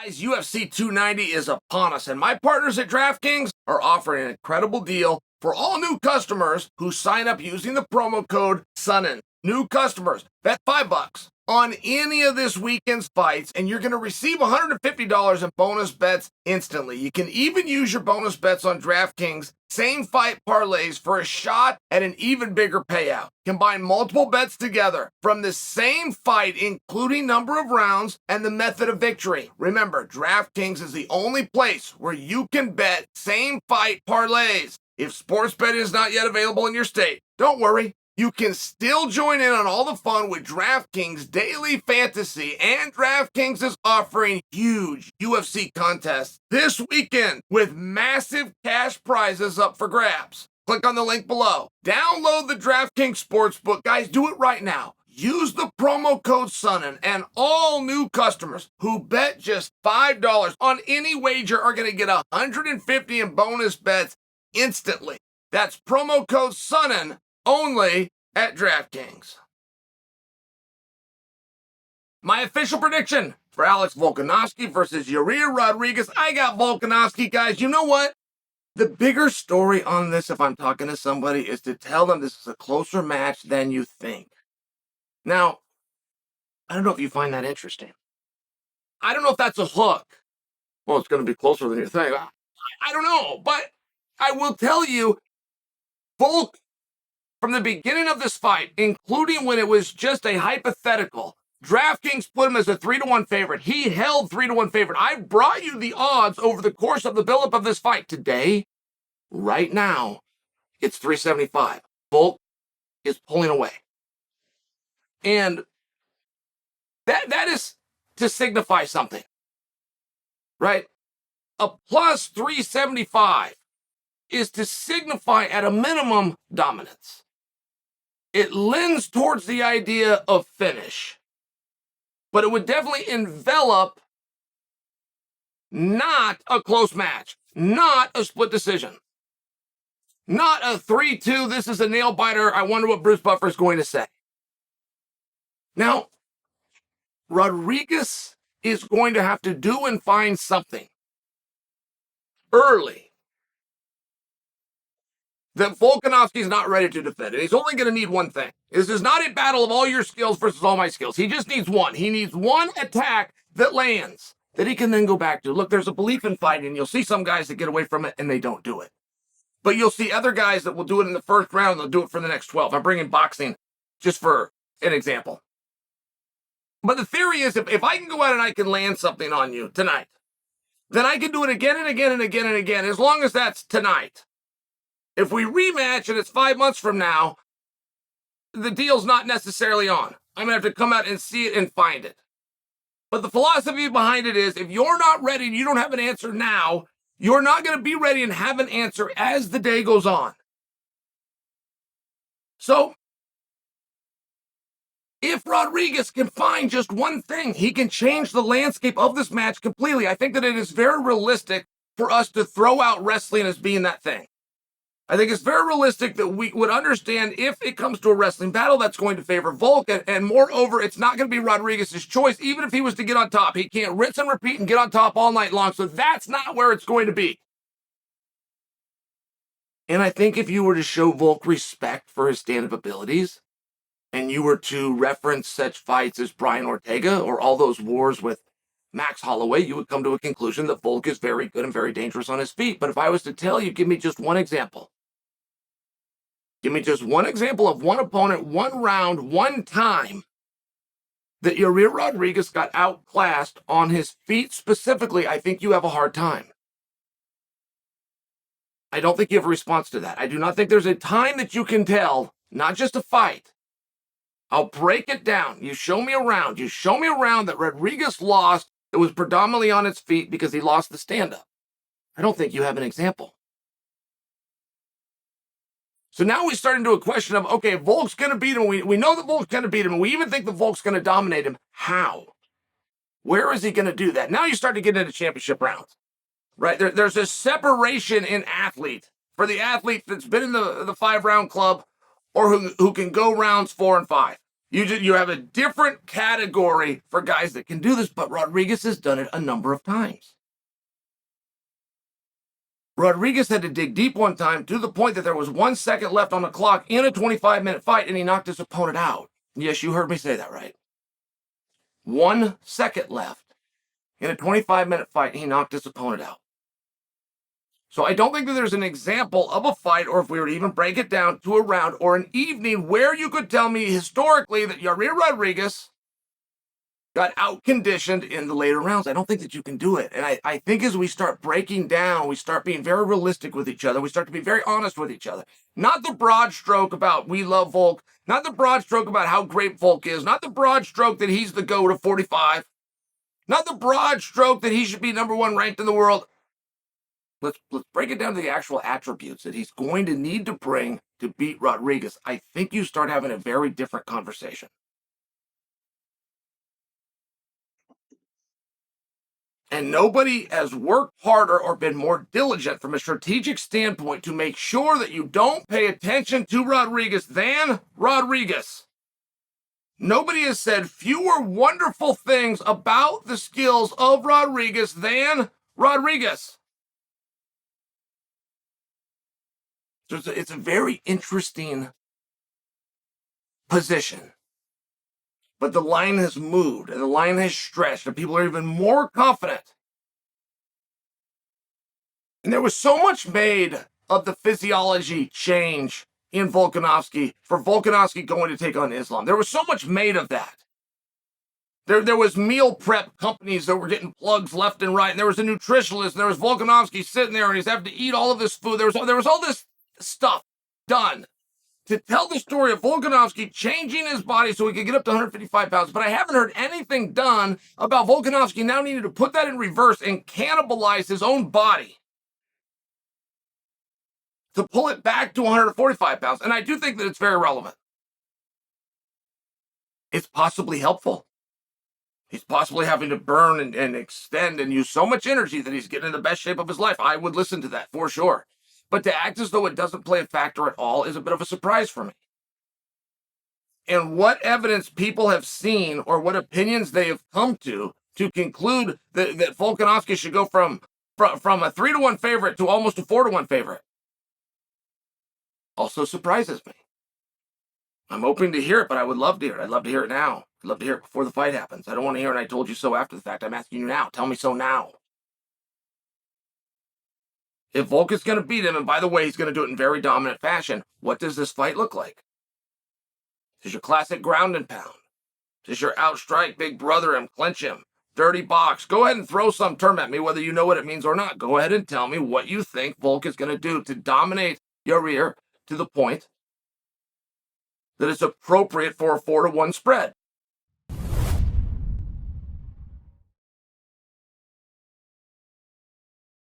Guys, UFC 290 is upon us, and my partners at DraftKings are offering an incredible deal for all new customers who sign up using the promo code Sonnen. New customers, bet $5 on any of this weekend's fights, and you're going to receive $150 in bonus bets instantly. You can even use your bonus bets on DraftKings same fight parlays for a shot at an even bigger payout. Combine multiple bets together from the same fight, including number of rounds and the method of victory. Remember, DraftKings is the only place where you can bet same fight parlays. If sports betting is not yet available in your state, don't worry. You can still join in on all the fun with DraftKings Daily Fantasy, and DraftKings is offering huge UFC contests this weekend with massive cash prizes up for grabs. Click on the link below. Download the DraftKings Sportsbook. Guys, do it right now. Use the promo code Sonnen, and all new customers who bet just $5 on any wager are going to get $150 in bonus bets instantly. That's promo code Sonnen only at DraftKings. My official prediction for Alex Volkanovski versus Yair Rodriguez. I got Volkanovski, guys. You know what? The bigger story on this, if I'm talking to somebody, is to tell them this is a closer match than you think. Now, I don't know if you find that interesting. I don't know if that's a hook. Well, it's going to be closer than you think. I don't know, but I will tell you, Volk, from the beginning of this fight, including when it was just a hypothetical, DraftKings put him as a 3-1 favorite. He held 3-1 favorite. I brought you the odds over the course of the buildup of this fight. Today, right now, it's 375. Volk is pulling away. And that is to signify something, right? A plus 375 is to signify, at a minimum, dominance. It lends towards the idea of finish, but it would definitely envelop not a close match, not a split decision, not a 3-2, this is a nail biter, I wonder what Bruce Buffer is going to say. Now, Rodriguez is going to have to do and find something early that Volkanovski's not ready to defend. And he's only going to need one thing. This is not a battle of all your skills versus all my skills. He just needs one. He needs one attack that lands, that he can then go back to. Look, there's a belief in fighting. You'll see some guys that get away from it and they don't do it. But you'll see other guys that will do it in the first round and they'll do it for the next 12. I'm bringing boxing just for an example. But the theory is, if I can go out and I can land something on you tonight, then I can do it again and again and again and again, as long as that's tonight. If we rematch and it's 5 months from now, the deal's not necessarily on. I'm going to have to come out and see it and find it. But the philosophy behind it is, if you're not ready and you don't have an answer now, you're not going to be ready and have an answer as the day goes on. So, if Rodriguez can find just one thing, he can change the landscape of this match completely. I think that it is very realistic for us to throw out wrestling as being that thing. I think it's very realistic that we would understand, if it comes to a wrestling battle, that's going to favor Volk. And moreover, it's not going to be Rodriguez's choice. Even if he was to get on top, he can't rinse and repeat and get on top all night long. So that's not where it's going to be. And I think if you were to show Volk respect for his stand-up abilities, and you were to reference such fights as Brian Ortega or all those wars with Max Holloway, you would come to a conclusion that Volk is very good and very dangerous on his feet. But if I was to tell you, give me just one example. Give me just one example of one opponent, one round, one time that Yair Rodriguez got outclassed on his feet specifically. I think you have a hard time. I don't think you have a response to that. I do not think there's a time that you can tell, not just a fight. I'll break it down. You show me a round. You show me a round that Rodriguez lost that was predominantly on its feet because he lost the stand-up. I don't think you have an example. So now we start into a question of, okay, Volk's going to beat him. We know that Volk's going to beat him. And we even think that Volk's going to dominate him. How? Where is he going to do that? Now you start to get into championship rounds, right? There's a separation in athlete. For the athlete that's been in the 5-round club or who can go rounds 4 and 5. You have a different category for guys that can do this, but Rodriguez has done it a number of times. Rodriguez had to dig deep one time to the point that there was 1 second left on the clock in a 25-minute fight, and he knocked his opponent out. Yes, you heard me say that right. 1 second left in a 25-minute fight, and he knocked his opponent out. So I don't think that there's an example of a fight, or if we were to even break it down to a round or an evening, where you could tell me historically that Yair Rodriguez got out-conditioned in the later rounds. I don't think that you can do it. And I think as we start breaking down, we start being very realistic with each other. We start to be very honest with each other. Not the broad stroke about we love Volk. Not the broad stroke about how great Volk is. Not the broad stroke that he's the GOAT of 45. Not the broad stroke that he should be number one ranked in the world. Let's break it down to the actual attributes that he's going to need to bring to beat Rodriguez. I think you start having a very different conversation. And nobody has worked harder or been more diligent from a strategic standpoint to make sure that you don't pay attention to Rodriguez than Rodriguez. Nobody has said fewer wonderful things about the skills of Rodriguez than Rodriguez. So it's a very interesting position. But the line has moved, and the line has stretched, and people are even more confident. And there was so much made of the physiology change in Volkanovski for Volkanovski going to take on Islam. There was so much made of that. There was meal prep companies that were getting plugs left and right, and there was a nutritionist, and there was Volkanovski sitting there, and he's having to eat all of this food. There was all this stuff done to tell the story of Volkanovski changing his body so he could get up to 155 pounds. But I haven't heard anything done about Volkanovski now needing to put that in reverse and cannibalize his own body to pull it back to 145 pounds. And I do think that it's very relevant. It's possibly helpful. He's possibly having to burn and extend and use so much energy that he's getting in the best shape of his life. I would listen to that for sure. But to act as though it doesn't play a factor at all is a bit of a surprise for me. And what evidence people have seen or what opinions they have come to conclude that Volkanovski should go from a 3-1 favorite to almost a 4-1 favorite also surprises me. I'm open to hear it, but I would love to hear it. I'd love to hear it now. I'd love to hear it before the fight happens. I don't want to hear it, I told you so after the fact. I'm asking you now. Tell me so now. If Volk is going to beat him, and by the way, he's going to do it in very dominant fashion, what does this fight look like? Is your classic ground and pound? Is your outstrike, big brother him, clinch him, dirty box? Go ahead and throw some term at me, whether you know what it means or not. Go ahead and tell me what you think Volk is going to do to dominate Yair to the point that it's appropriate for a 4-1 spread.